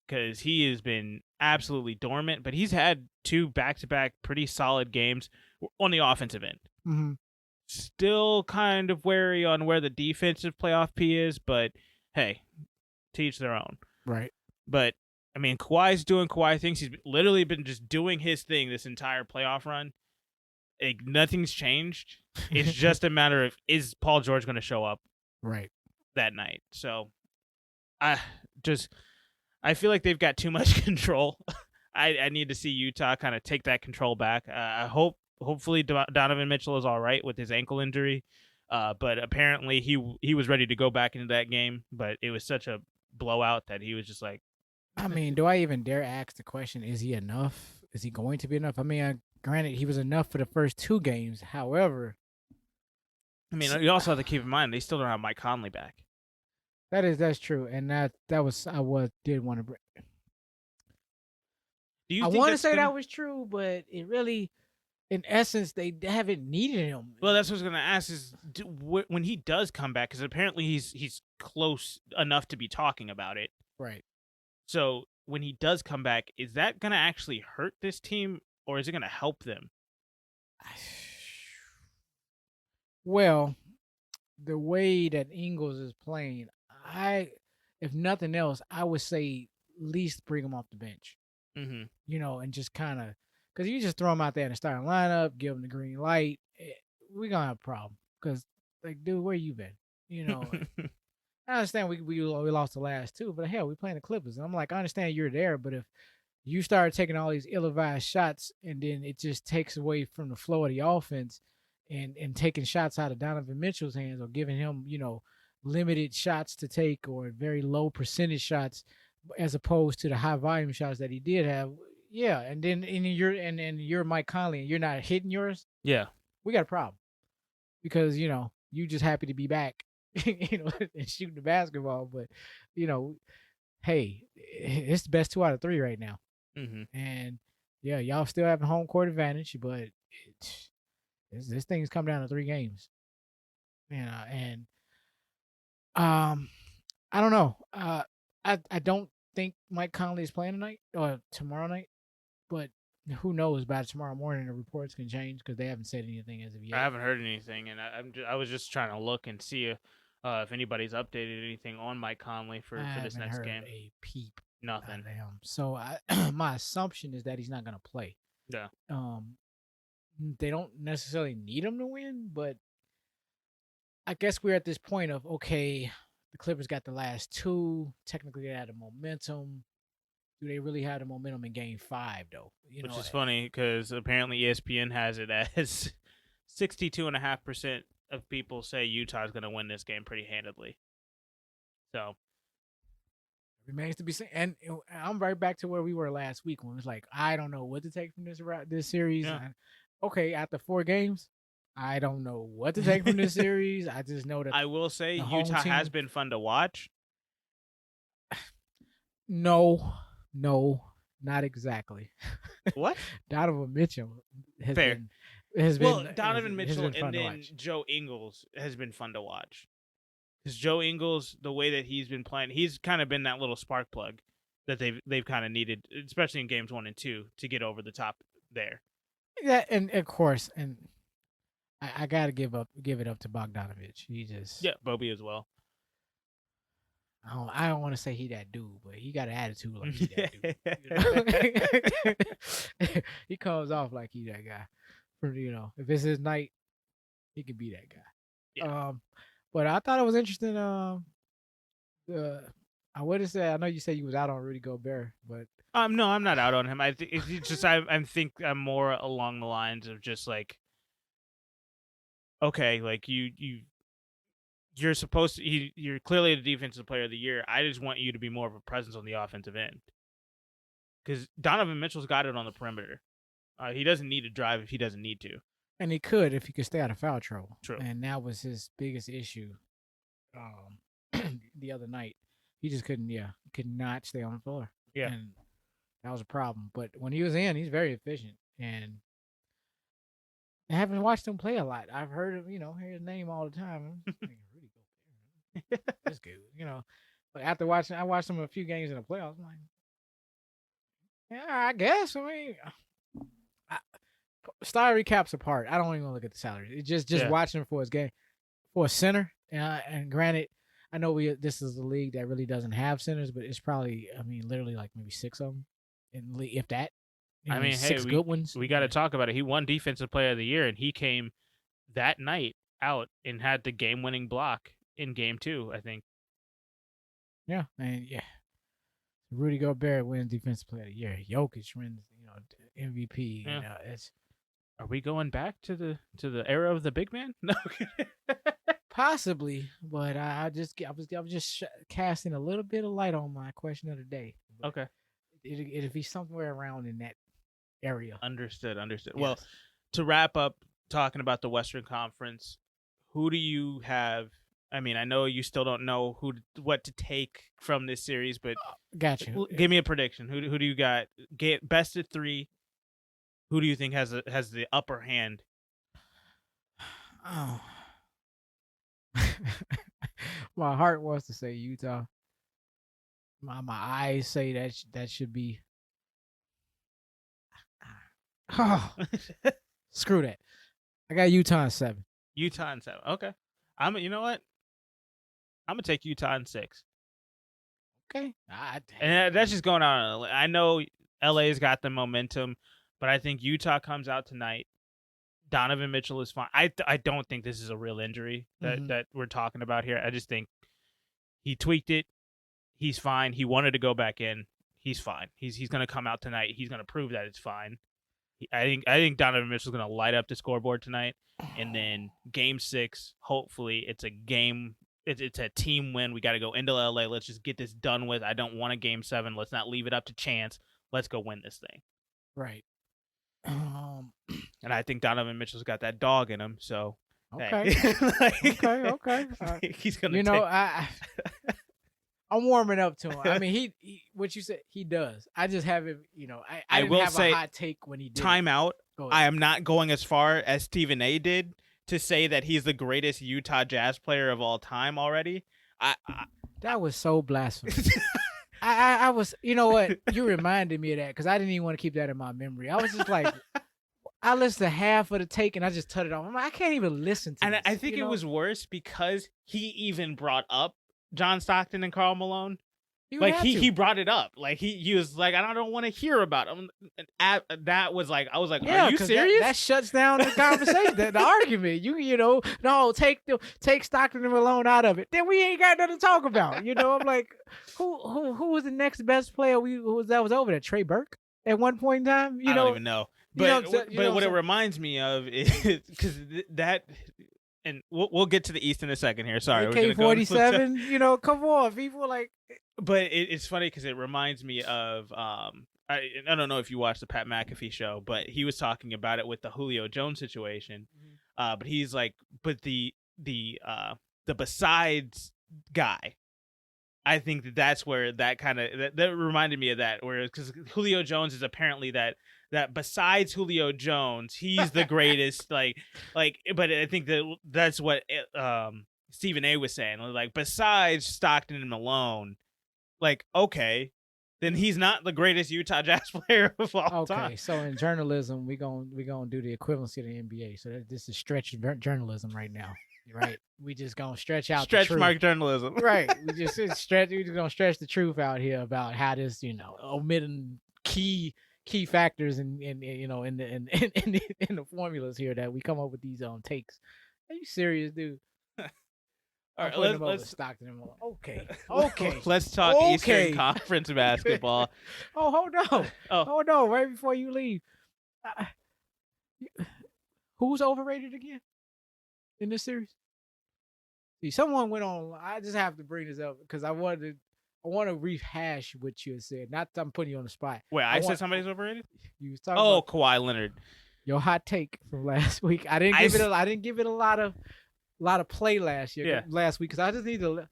Speaker 1: because he has been absolutely dormant, but he's had 2 back-to-back pretty solid games on the offensive end.
Speaker 2: Mm-hmm.
Speaker 1: Still kind of wary on where the defensive playoff P is, but hey, teach their own.
Speaker 2: Right.
Speaker 1: But, I mean, Kawhi's doing Kawhi things. He's literally been just doing his thing this entire playoff run. Nothing's changed. It's just a matter of, is Paul George going to show up that night? So I feel like they've got too much control. I need to see Utah kind of take that control back. Hopefully Donovan Mitchell is all right with his ankle injury, but apparently he was ready to go back into that game, but it was such a blowout that he was just like,
Speaker 2: I mean, do I even dare ask the question, is he enough? Is he going to be enough? I mean, granted, he was enough for the first 2 games. However,
Speaker 1: I mean, you also have to keep in mind they still don't have Mike Conley back.
Speaker 2: That's true, and that was I did want to bring. I want to say that was true, but it really, in essence, they haven't needed him.
Speaker 1: Well, that's what I was going to ask is when he does come back, because apparently he's close enough to be talking about it.
Speaker 2: Right.
Speaker 1: So when he does come back, is that going to actually hurt this team, or is it going to help them?
Speaker 2: Well, the way that Ingles is playing, if nothing else, I would say at least bring him off the bench.
Speaker 1: Mm-hmm.
Speaker 2: You know, and just kind of, because you just throw him out there in the starting lineup, give him the green light, we're going to have a problem. Because, like, dude, where you been? You know, I understand we lost the last 2, but hell, we playing the Clippers. And I'm like, I understand you're there, but if you start taking all these ill-advised shots and then it just takes away from the flow of the offense and taking shots out of Donovan Mitchell's hands or giving him, you know, limited shots to take or very low percentage shots as opposed to the high volume shots that he did have. Yeah. And then you're Mike Conley and you're not hitting yours.
Speaker 1: Yeah.
Speaker 2: We got a problem because, you know, you just happy to be back, you know, and shooting the basketball. But, you know, hey, it's the best 2 out of 3 right now.
Speaker 1: Mm-hmm.
Speaker 2: And yeah, y'all still having home court advantage, but this thing's come down to 3 games. You know, and I don't know. I don't think Mike Conley is playing tonight or tomorrow night, but who knows? By tomorrow morning, the reports can change because they haven't said anything as of yet.
Speaker 1: I haven't heard anything, and I was just trying to look and see if anybody's updated anything on Mike Conley for this next game.
Speaker 2: A peep.
Speaker 1: Nothing.
Speaker 2: So my assumption is that he's not going to play.
Speaker 1: Yeah.
Speaker 2: They don't necessarily need him to win, but I guess we're at this point of, okay, the Clippers got the last 2. Technically, they had the momentum. Do they really have the momentum in Game 5, though?
Speaker 1: Which is funny because apparently ESPN has it as 62.5% of people say Utah's going to win this game pretty handedly. So
Speaker 2: remains to be seen. And I'm right back to where we were last week when it was like, I don't know what to take from this series.
Speaker 1: Yeah.
Speaker 2: Okay, after 4 games, I don't know what to take from this series. I just know that
Speaker 1: I will say Utah has been fun to watch.
Speaker 2: No, not exactly.
Speaker 1: What?
Speaker 2: Donovan Mitchell has
Speaker 1: Fair.
Speaker 2: been
Speaker 1: Donovan Mitchell and then Joe Ingles has been fun to watch. Because Joe Ingles, the way that he's been playing, he's kind of been that little spark plug that they've kind of needed, especially in games 1 and 2, to get over the top there.
Speaker 2: Yeah, and of course, and I gotta give it up to Bogdanovich. He just
Speaker 1: Bobby as well.
Speaker 2: I don't want to say he that dude, but he got an attitude like he that dude. You know? He comes off like he that guy. If it's his night, he could be that guy.
Speaker 1: Yeah.
Speaker 2: But I thought it was interesting. I would have said, I know you said you was out on Rudy Gobert, but
Speaker 1: no, I'm not out on him. I think it's just I think I'm more along the lines of just like, okay, like you're supposed to. You're clearly the defensive player of the year. I just want you to be more of a presence on the offensive end. Because Donovan Mitchell's got it on the perimeter. He doesn't need to drive if he doesn't need to.
Speaker 2: And he could if he could stay out of foul trouble.
Speaker 1: True.
Speaker 2: And that was his biggest issue the other night. He just couldn't. Yeah, could not stay on the floor.
Speaker 1: Yeah,
Speaker 2: and that was a problem. But when he was in, he's very efficient. And I haven't watched him play a lot. I've heard him, hear his name all the time. That's good, But after watching, I watched him a few games in the playoffs. I'm like, yeah, I guess. I mean, salary caps apart. I don't even look at the salary. It's just watching him for his game, for a center. And granted, I know this is a league that really doesn't have centers, but it's probably, literally like maybe 6 of them, if that. Six good ones.
Speaker 1: We got to talk about it. He won Defensive Player of the Year, and he came that night out and had the game-winning block in Game 2, I think.
Speaker 2: Yeah, and Rudy Gobert wins Defensive Player of the Year. Jokic wins, MVP.
Speaker 1: Yeah. Are we going back to the era of the big man? No,
Speaker 2: possibly, but I was just casting a little bit of light on my question of the day.
Speaker 1: Okay,
Speaker 2: it'll be somewhere around in that area.
Speaker 1: Understood. Yes.
Speaker 2: Well,
Speaker 1: to wrap up talking about the Western Conference, who do you have? I mean, I know you still don't know what to take from this series, but
Speaker 2: gotcha.
Speaker 1: Give me a prediction. Who do you got? Get best of 3. Who do you think has the upper hand?
Speaker 2: Oh. My heart wants to say Utah. My eyes say that should be. Oh. Screw that. I got Utah in 7.
Speaker 1: Utah in 7. Okay. You know what? I'm gonna take Utah in 6.
Speaker 2: Okay.
Speaker 1: And that's just going on. I know LA's got the momentum, but I think Utah comes out tonight. Donovan Mitchell is fine. I don't think this is a real injury that we're talking about here. I just think he tweaked it. He's fine. He wanted to go back in. He's fine. He's going to come out tonight. He's going to prove that it's fine. I think Donovan Mitchell's going to light up the scoreboard tonight. And then Game 6, hopefully it's a game. It's a team win. We got to go into LA. Let's just get this done with. I don't want a Game 7. Let's not leave it up to chance. Let's go win this thing.
Speaker 2: Right.
Speaker 1: And I think Donovan Mitchell's got that dog in him. So
Speaker 2: okay,
Speaker 1: hey.
Speaker 2: okay.
Speaker 1: He's gonna.
Speaker 2: I'm warming up to him. I mean, he what you said, he does. I just haven't. I didn't have a hot take when he did.
Speaker 1: Time out. I am not going as far as Stephen A. did to say that he's the greatest Utah Jazz player of all time already.
Speaker 2: That was so blasphemous. I was, you know what? You reminded me of that because I didn't even want to keep that in my memory. I was just like, I listened to half of the take and I just turned it off. I'm like, I can't even listen to it.
Speaker 1: And I think it was worse because he even brought up John Stockton and Karl Malone. He brought it up. Like he was like, I don't want to hear about him. And that was like, I was like, are you serious?
Speaker 2: That shuts down the conversation, the argument. No, take Stockton and Malone out of it. Then we ain't got nothing to talk about. I'm like, who was the next best player that was over there? Trey Burke at one point in time.
Speaker 1: I don't even know. But what it reminds me of is because that. And we'll get to the East in a second here. Sorry,
Speaker 2: AK-47. Come on, people like.
Speaker 1: But it's funny because it reminds me of I don't know if you watched the Pat McAfee show, but he was talking about it with the Julio Jones situation. Mm-hmm. But he's like, but the besides guy, I think that's where that kind of that reminded me of that. Whereas because Julio Jones is apparently that besides Julio Jones, he's the greatest. like, but I think that's what Stephen A. was saying. Like, besides Stockton and Malone, like, okay, then he's not the greatest Utah Jazz player of all time.
Speaker 2: Okay, so in journalism, we gonna do the equivalency of the NBA. So this is stretch journalism right now. Right, we just gonna stretch out
Speaker 1: mark journalism.
Speaker 2: Right, we just stretch. We just gonna stretch the truth out here about how this, omitting key factors in the formulas here that we come up with these takes. Are you serious, dude?
Speaker 1: All right, let's
Speaker 2: Stockton and Malone. Okay.
Speaker 1: Let's talk Eastern Conference basketball.
Speaker 2: Hold on, right before you leave. Who's overrated again in this series? See, someone went on. I just have to bring this up because I want to rehash what you had said. Not that I'm putting you on the spot.
Speaker 1: Wait, I said somebody's overrated?
Speaker 2: You was talking
Speaker 1: about Kawhi Leonard.
Speaker 2: Your hot take from last week. I didn't give it a lot of play last week because I just need to.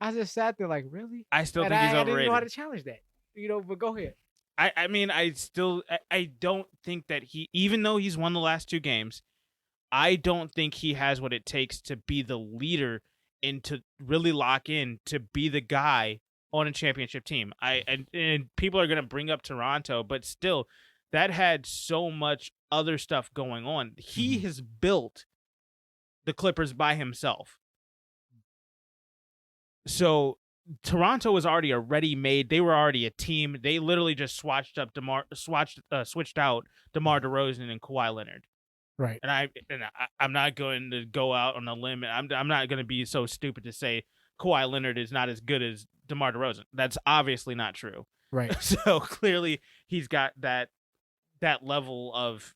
Speaker 2: I just sat there like, really?
Speaker 1: I still
Speaker 2: And
Speaker 1: think he's
Speaker 2: I didn't know how
Speaker 1: overrated.
Speaker 2: to challenge that. But go ahead.
Speaker 1: I mean, I don't think that even though he's won the last 2 games, I don't think he has what it takes to be the leader and to really lock in to be the guy on a championship team. And people are going to bring up Toronto, but still, that had so much other stuff going on. He has built the Clippers by himself. So Toronto was already a ready-made. They were already a team. They literally just switched out DeMar DeRozan and Kawhi Leonard.
Speaker 2: Right.
Speaker 1: And I'm not going to go out on a limb. I'm not going to be so stupid to say Kawhi Leonard is not as good as DeMar DeRozan. That's obviously not true.
Speaker 2: Right.
Speaker 1: So clearly he's got that level of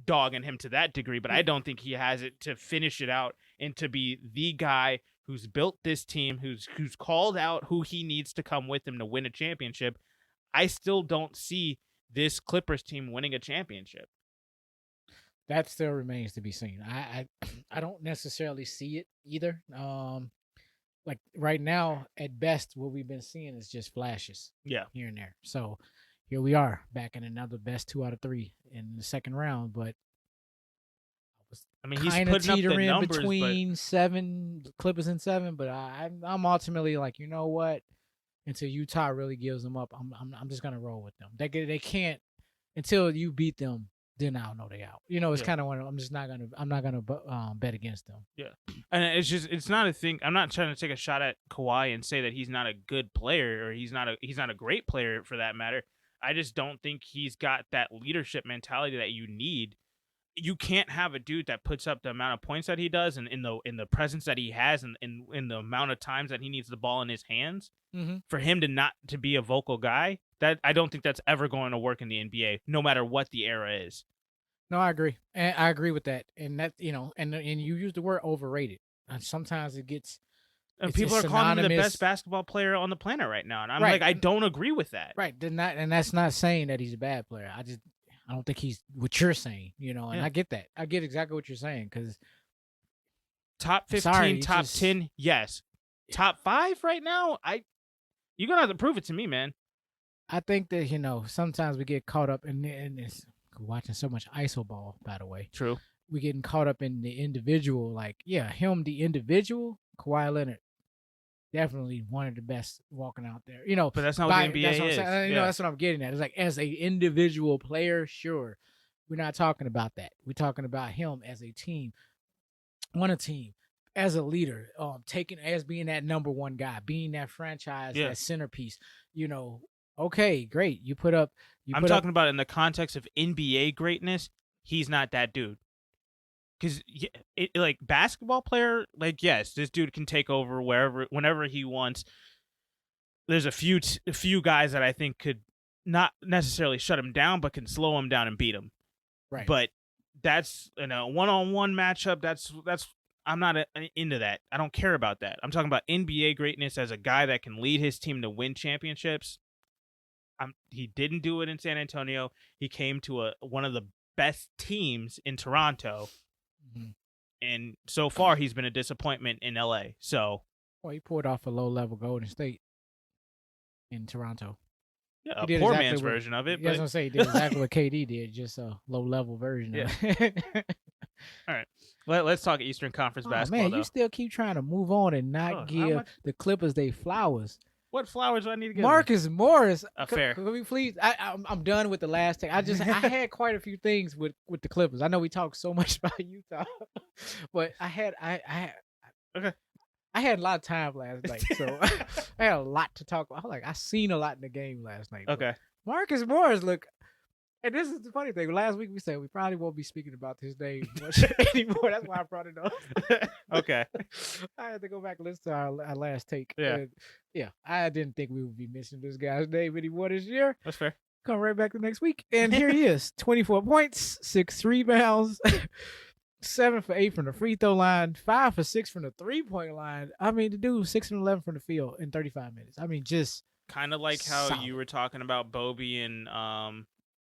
Speaker 1: dog in him to that degree, but I don't think he has it to finish it out and to be the guy who's built this team, who's called out who he needs to come with him to win a championship. I still don't see this Clippers team winning a championship.
Speaker 2: That still remains to be seen. I don't necessarily see it either. Like right now, at best, what we've been seeing is just flashes, here and there. So here we are, back in another best 2 out of 3 in the second round. But
Speaker 1: I mean, he's putting up the numbers
Speaker 2: between 7 Clippers and 7. But I'm ultimately like, you know what? Until Utah really gives them up, I'm just gonna roll with them. They can't until you beat them. Then I'll know they out. It's kind of one. I'm not gonna bet against them.
Speaker 1: Yeah, and it's not a thing. I'm not trying to take a shot at Kawhi and say that he's not a good player or he's not a great player for that matter. I just don't think he's got that leadership mentality that you need. You can't have a dude that puts up the amount of points that he does and in the presence that he has and in the amount of times that he needs the ball in his hands for him to not to be a vocal guy. That I don't think that's ever going to work in the NBA, no matter what the era is.
Speaker 2: No, I agree. And I agree with that. And that, and you use the word overrated. And sometimes it gets
Speaker 1: and people are calling him the best basketball player on the planet right now. And I'm like, I don't agree with that.
Speaker 2: Right. And that's not saying that he's a bad player. I don't think he's what you're saying, and I get that. I get exactly what you're saying because
Speaker 1: top 15, top 10, yes. Top 5 right now, you're going to have to prove it to me, man.
Speaker 2: I think that, sometimes we get caught up in this. Watching so much ISO ball, by the way.
Speaker 1: True.
Speaker 2: We getting caught up in the individual, him, the individual, Kawhi Leonard, definitely one of the best walking out there.
Speaker 1: But that's not what the NBA is.
Speaker 2: That's what I'm getting at. It's like as a individual player, sure. We're not talking about that. We're talking about him as a team, on a team, as a leader, as being that number one guy, being that franchise, that centerpiece. Okay, great. I'm
Speaker 1: talking about in the context of NBA greatness. He's not that dude. Because like basketball player, like yes, this dude can take over whenever he wants. There's a few guys that I think could not necessarily shut him down, but can slow him down and beat him.
Speaker 2: Right.
Speaker 1: But that's in a one-on-one matchup. That's I'm not into that. I don't care about that. I'm talking about NBA greatness as a guy that can lead his team to win championships. He didn't do it in San Antonio. He came to one of the best teams in Toronto, and so far he's been a disappointment in LA. So,
Speaker 2: he pulled off a low-level Golden State in Toronto.
Speaker 1: Yeah, a poor man's version of it.
Speaker 2: I was gonna say he did exactly what KD did, just a low-level version of it.
Speaker 1: All right, let's talk Eastern Conference basketball.
Speaker 2: Man, you still keep trying to move on and not give the Clippers their flowers.
Speaker 1: What flowers do I need to give?
Speaker 2: Marcus Morris.
Speaker 1: Fair.
Speaker 2: Can we please? I'm done with the last take. I had quite a few things with the Clippers. I know we talked so much about Utah, but I had a lot of time last night, so I had a lot to talk about. I seen a lot in the game last night.
Speaker 1: Okay.
Speaker 2: Marcus Morris, look, and this is the funny thing. Last week we said we probably won't be speaking about his name much anymore. That's why I brought it up.
Speaker 1: Okay.
Speaker 2: I had to go back and listen to our last take.
Speaker 1: Yeah.
Speaker 2: I didn't think we would be missing this guy's name anymore this year.
Speaker 1: That's fair.
Speaker 2: Come right back the next week. And here he is. 24 points, 6 rebounds, 7 for 8 from the free throw line, 5 for 6 from the 3-point line. I mean, the dude 6 and 11 from the field in 35 minutes. I mean, just
Speaker 1: kind of like how
Speaker 2: solid.
Speaker 1: You were talking about Bobby and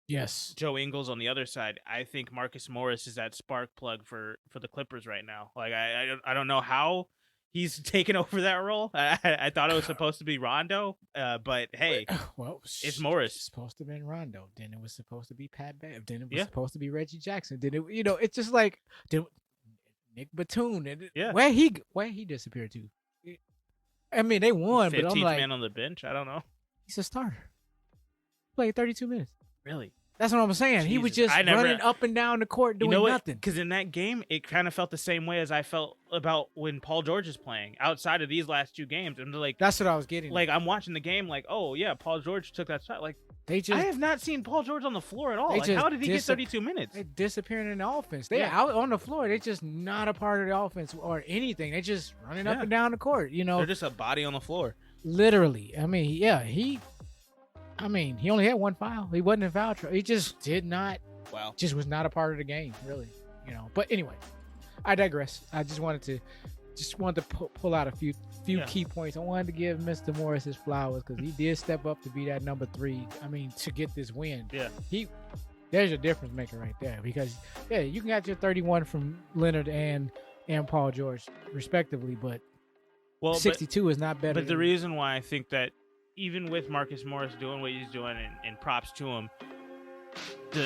Speaker 2: yes,
Speaker 1: Joe Ingles on the other side. I think Marcus Morris is that spark plug for the Clippers right now. Like I don't know how he's taken over that role. I thought it was supposed to be Rondo, but hey,
Speaker 2: well,
Speaker 1: it's Morris.
Speaker 2: It's supposed to have been Rondo. Then it was supposed to be Pat Bev. Then it was supposed to be Reggie Jackson. Then it, it's just like Nick Batum. Where he disappeared to? I mean, they won, but I'm like,
Speaker 1: man on the bench. I don't know.
Speaker 2: He's a starter. Played 32 minutes.
Speaker 1: Really?
Speaker 2: That's what I'm saying. Jesus. He was just running up and down the court doing nothing.
Speaker 1: Because in that game, it kind of felt the same way as I felt about when Paul George is playing outside of these last 2 games. And like,
Speaker 2: that's what I was getting.
Speaker 1: Like, I'm watching the game, like, oh yeah, Paul George took that shot. Like, I have not seen Paul George on the floor at all. Like, how did he get 32 minutes?
Speaker 2: They're disappearing in the offense. They're out on the floor. They're just not a part of the offense or anything. They're just running up and down the court. They're
Speaker 1: just a body on the floor.
Speaker 2: Literally. I mean, he only had 1 foul. He wasn't in foul trouble. He just did not.
Speaker 1: Wow.
Speaker 2: Just was not a part of the game, really. But anyway, I digress. I just wanted to pull out a few key points. I wanted to give Mr. Morris his flowers because he did step up to be that number 3. I mean, to get this win.
Speaker 1: Yeah.
Speaker 2: There's a difference maker right there because you can get your 31 from Leonard and Paul George respectively, but 62 is not better.
Speaker 1: But the reason why I think that even with Marcus Morris doing what he's doing, and props to him,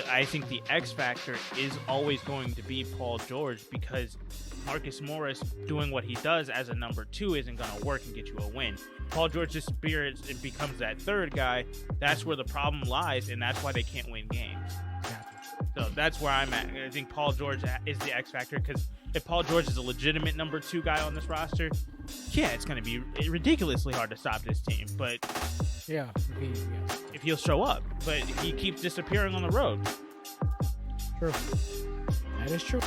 Speaker 1: I think the X factor is always going to be Paul George, because Marcus Morris doing what he does as a number 2 isn't going to work and get you a win. Paul George disappears and becomes that 3rd guy. That's where the problem lies, and that's why they can't win games. So that's where I'm at. I think Paul George is the X factor, because if Paul George is a legitimate number 2 guy on this roster, it's going to be ridiculously hard to stop this team. But
Speaker 2: if
Speaker 1: he'll show up, but he keeps disappearing on the road.
Speaker 2: True. That is true.